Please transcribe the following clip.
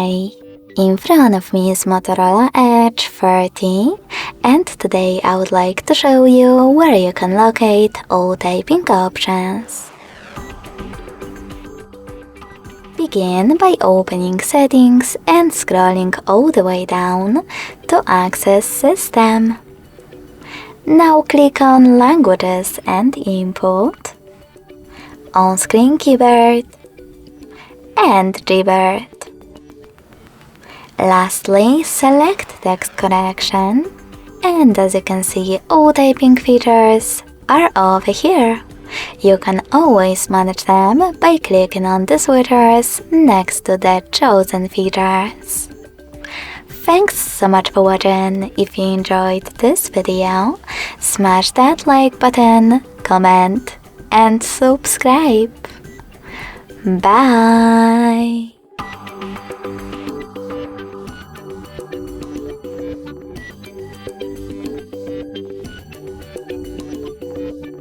Hi! In front of me is Motorola Edge 30, and today I would like to show you where you can locate all typing options. Begin by opening Settings and scrolling all the way down to access System. Now click on Languages and Input, On-Screen Keyboard, and Gboard. Lastly, select Text Correction, and as you can see, all typing features are over here. You can always manage them by clicking on the switches next to the chosen features. Thanks so much for watching. If you enjoyed this video, smash that like button, comment, and subscribe. Bye!